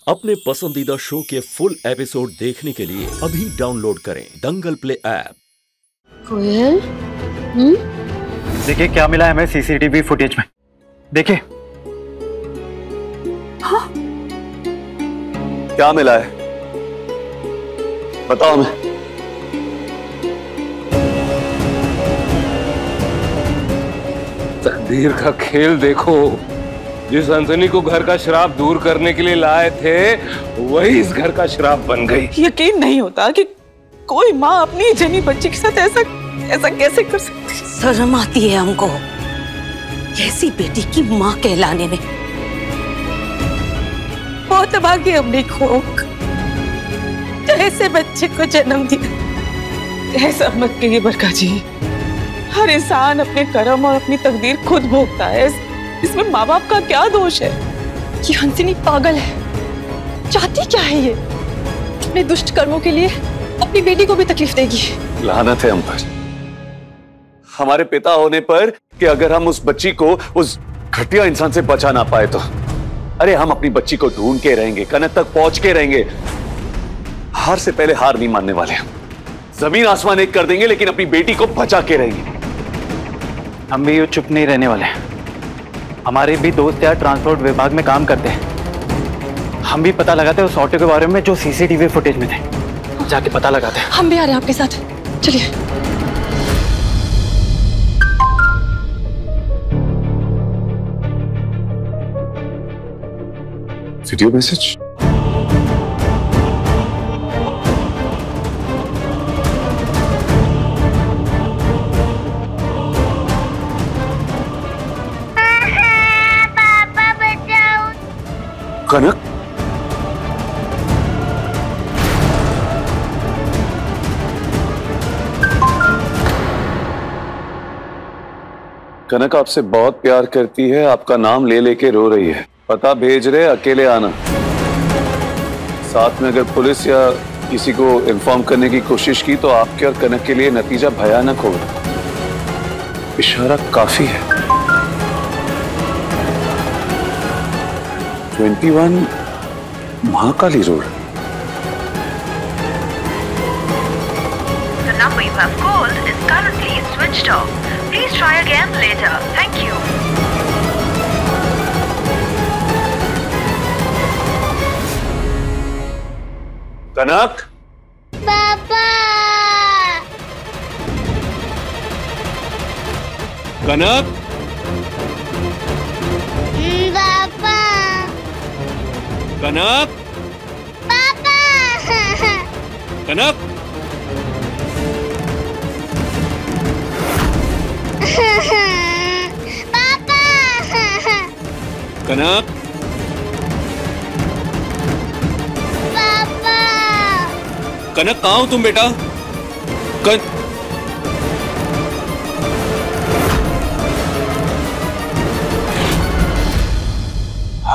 अपने पसंदीदा शो के फुल एपिसोड देखने के लिए अभी डाउनलोड करें दंगल प्ले ऐप। कोयल, देखिए क्या मिला है हमें सीसीटीवी फुटेज में। देखिए। हाँ? क्या मिला है बताओ हमें। तकदीर का खेल देखो। जिस हंसनी को घर का श्राप दूर करने के लिए लाए थे वही इस घर का श्राप बन गई। यकीन नहीं होता कि कोई माँ अपनी जनी बच्ची के साथ ऐसा कैसे कर सकती। शर्म आती है हमको ऐसी बेटी की माँ कहलाने में। बहुत भागी हमने खोक ऐसे बच्चे को जन्म दिया। ऐसा मत कहिए बरका जी, हर इंसान अपने कर्म और अपनी तकदीर खुद भोगता है। इसमें माँ बाप का क्या दोष है। ये हंसिनी पागल है, चाहती क्या है ये? अपने दुष्ट कर्मों के लिए अपनी बेटी को भी तकलीफ देगी। लानत है हम पर, हमारे पिता होने पर कि अगर हम उस बच्ची को उस घटिया इंसान से बचा ना पाए तो। अरे हम अपनी बच्ची को ढूंढ के रहेंगे, कनक तक पहुंच के रहेंगे। हार से पहले हार नहीं मानने वाले हम। जमीन आसमान एक कर देंगे लेकिन अपनी बेटी को बचा के रहेंगे। हम भी चुप नहीं रहने वाले हैं। हमारे भी दोस्त यार ट्रांसपोर्ट विभाग में काम करते हैं। हम भी पता लगाते हैं उस ऑटो के बारे में जो सीसीटीवी फुटेज में थे। जाके पता लगाते हैं। हम भी आ रहे हैं आपके साथ, चलिए। Video message. कनक, कनक आपसे बहुत प्यार करती है, आपका नाम ले लेके रो रही है। पता भेज रहे, अकेले आना। साथ में अगर पुलिस या किसी को इन्फॉर्म करने की कोशिश की तो आपके और कनक के लिए नतीजा भयानक होगा। इशारा काफी है। 21 Mahakali road. The number you have called is currently switched off. Please try again later. Thank you. कनक, पापा। कनक, पापा। कनक, पापा। कनक, पापा। कनक, पापा। कनक कहाँ हो तुम बेटा?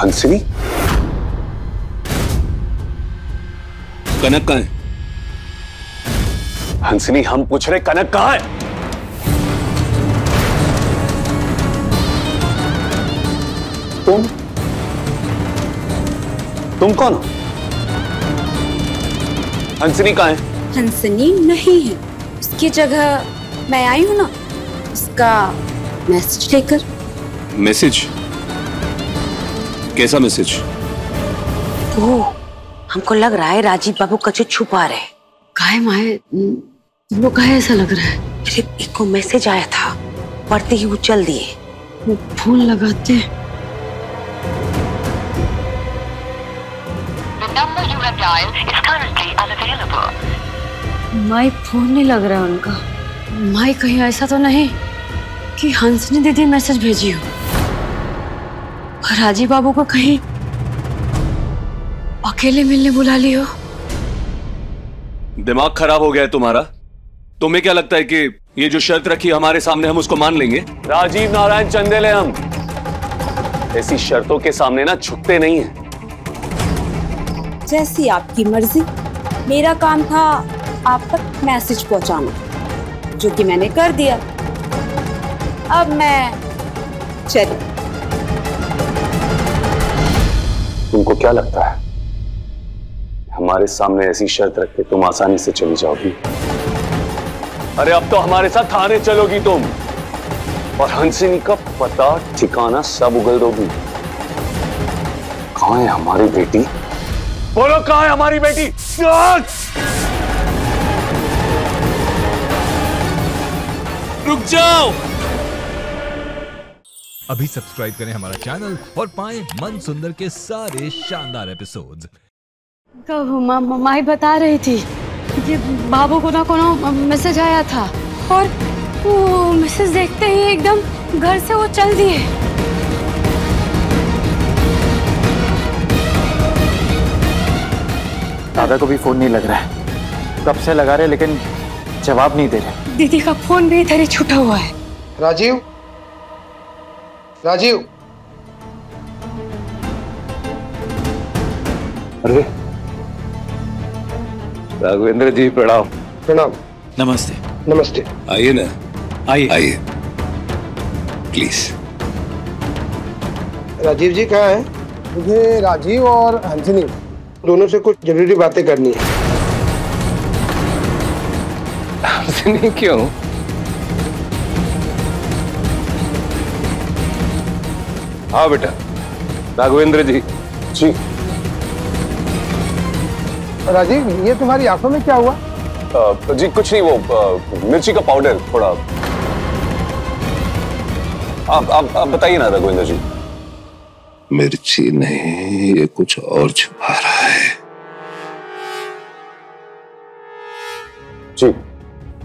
हंसिनी, कनक कहाँ है? हंसिनी हम पूछ रहे कनक कहाँ है? तुम कौन हो? हंसिनी कहाँ है? हंसनी नहीं है, उसकी जगह मैं आई हूँ ना, उसका मैसेज लेकर। मैसेज? कैसा मैसेज? वो हमको लग रहा है राजीव बाबू कुछ छुपा रहे। काहे माए वो काहे ऐसा लग रहा है? अरे एक को मैसेज आया था, पढ़ते ही उछल दिए। वो फोन लगाते। माई फोन नहीं लग रहा उनका। माई कहीं ऐसा तो नहीं कि हंसनी दीदी मैसेज भेजी हो और राजीव बाबू को कहीं अकेले मिलने बुला ली हो। दिमाग खराब हो गया है तुम्हारा? तुम्हें क्या लगता है कि ये जो शर्त रखी हमारे सामने हम उसको मान लेंगे? राजीव नारायण चंदेले हम ऐसी शर्तों के सामने ना झुकते नहीं हैं। जैसी आपकी मर्जी। मेरा काम था आप तक मैसेज पहुंचाना, जो कि मैंने कर दिया। अब मैं चली। तुमको क्या लगता है हमारे सामने ऐसी शर्त रख के तुम आसानी से चली जाओगी? अरे अब तो हमारे साथ थाने चलोगी तुम, और हंसिनी का पता ठिकाना सब उगल दोगी। कहाँ है हमारी बेटी? बोलो, कहाँ है हमारी बेटी? रुक जाओ। अभी सब्सक्राइब करें हमारा चैनल और पाएं मन सुंदर के सारे शानदार एपिसोड्स। तो माई बता रही थी कि बाबू को ना कोनो मैसेज आया था और वो मैसेज देखते ही एकदम घर से वो चल दिए। दादा को भी फोन नहीं लग रहा है, कब से लगा रहे लेकिन जवाब नहीं दे रहे। दीदी का फोन भी इधर ही छूटा हुआ है। राजीव, राजीव। अरे राघवेंद्र जी, प्रणाम। प्रणाम। नमस्ते। नमस्ते। आइए ना, आइए आइए प्लीज। राजीव जी कहाँ हैं? मुझे राजीव और हंसिनी दोनों से कुछ जरूरी बातें करनी है। हंसिनी क्यों? हाँ बेटा। राघवेंद्र जी। जी। राजीव, ये तुम्हारी आंखों में क्या हुआ? जी कुछ नहीं, वो मिर्ची का पाउडर थोड़ा। आप बताइए ना राघवेंद्र जी। मिर्ची नहीं, ये कुछ और छुपा रहा है। जी।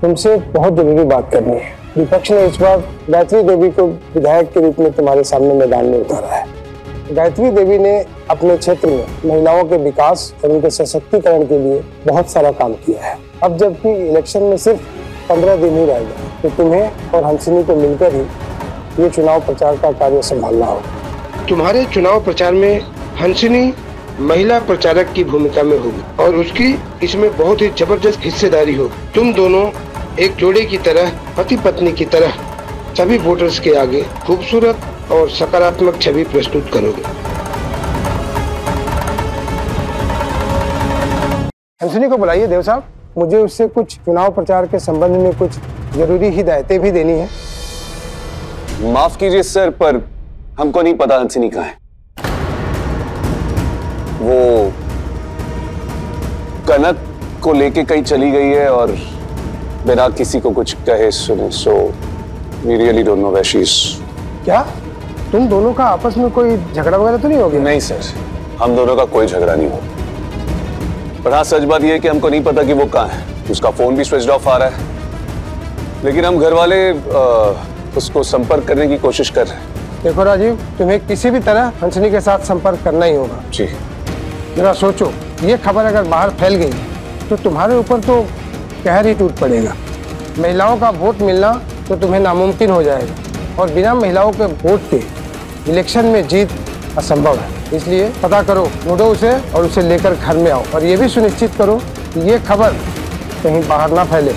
तुमसे बहुत जरूरी बात करनी है। विपक्ष ने इस बार गायत्री देवी को विधायक के रूप में तुम्हारे सामने मैदान में उतारा है। गायत्री देवी ने अपने क्षेत्र में महिलाओं के विकास और उनके सशक्तिकरण के लिए बहुत सारा काम किया है। अब जबकि इलेक्शन में सिर्फ 15 दिन ही रह गए, तो तुम्हें और हंसिनी को मिलकर ही ये चुनाव प्रचार का कार्य संभालना होगा। तुम्हारे चुनाव प्रचार में हंसिनी महिला प्रचारक की भूमिका में होगी और उसकी इसमें बहुत ही जबरदस्त हिस्सेदारी होगी। तुम दोनों एक जोड़े की तरह, पति पत्नी की तरह सभी वोटर्स के आगे खूबसूरत और सकारात्मक छवि प्रस्तुत करोगे। हंसिनी को बुलाइए देव साहब, मुझे उससे कुछ चुनाव प्रचार के संबंध में कुछ जरूरी हिदायतें भी देनी है। माफ कीजिए सर, पर हमको नहीं पता हंसिनी कहाँ है। वो कनक को लेके कहीं चली गई है और बिना किसी को कुछ कहे सुने, so we really don't know where she is. क्या तुम दोनों का आपस में कोई झगड़ा वगैरह तो नहीं हो गया? नहीं सर, हम दोनों का कोई झगड़ा नहीं हुआ। पर हाँ, सच बात यह है कि हमको नहीं पता कि वो कहाँ है। उसका फोन भी स्विच ऑफ आ रहा है, लेकिन हम घर वाले उसको संपर्क करने की कोशिश कर रहे हैं। देखो राजीव, तुम्हें किसी भी तरह हंसिनी के साथ संपर्क करना ही होगा। जी। जरा सोचो, ये खबर अगर बाहर फैल गई तो तुम्हारे ऊपर तो कहर ही टूट पड़ेगा। महिलाओं का वोट मिलना तो तुम्हें नामुमकिन हो जाएगा और बिना महिलाओं के वोट के इलेक्शन में जीत असंभव है। इसलिए पता करो, ढूंढो उसे और उसे लेकर घर में आओ, और ये भी सुनिश्चित करो कि ये खबर कहीं बाहर ना फैले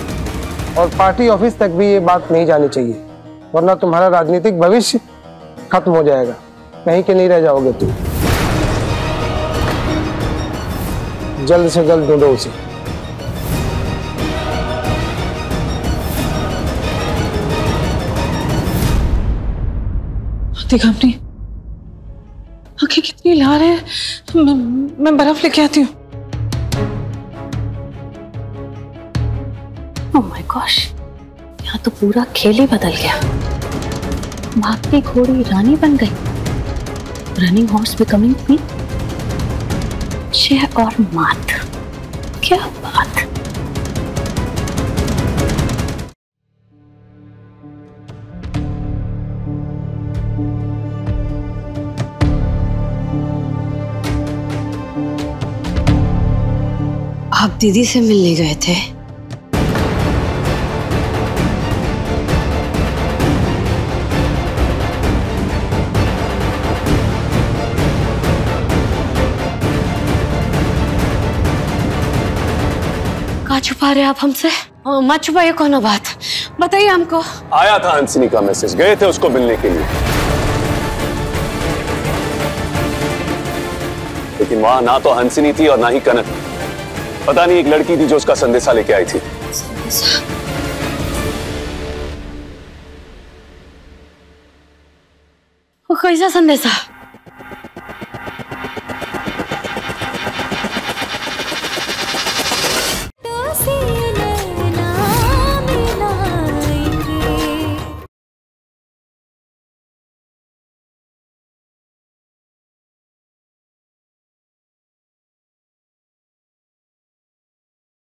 और पार्टी ऑफिस तक भी ये बात नहीं जानी चाहिए, वरना तुम्हारा राजनीतिक भविष्य खत्म हो जाएगा, कहीं के नहीं रह जाओगे तुम। जल्द से जल्द ढूंढो उसे। देखा आपने आंखें कितनी लाल है। मैं बर्फ लेके आती हूँ। ओह माय गॉश, यहाँ तो पूरा खेल ही बदल गया। भागती घोड़ी रानी बन गई, रनिंग हॉर्स बिकमिंग क्वीन। जय और मात, क्या बात। आप दीदी से मिलने गए थे? कहाँ छुपा रहे आप हमसे? मत छुपाइए, कोनो बात बताइए हमको। आया था हंसिनी का मैसेज, गए थे उसको मिलने के लिए, लेकिन वहां ना तो हंसिनी थी और ना ही कनक। पता नहीं, एक लड़की थी जो उसका संदेशा लेके आई थी। वो कैसा संदेशा?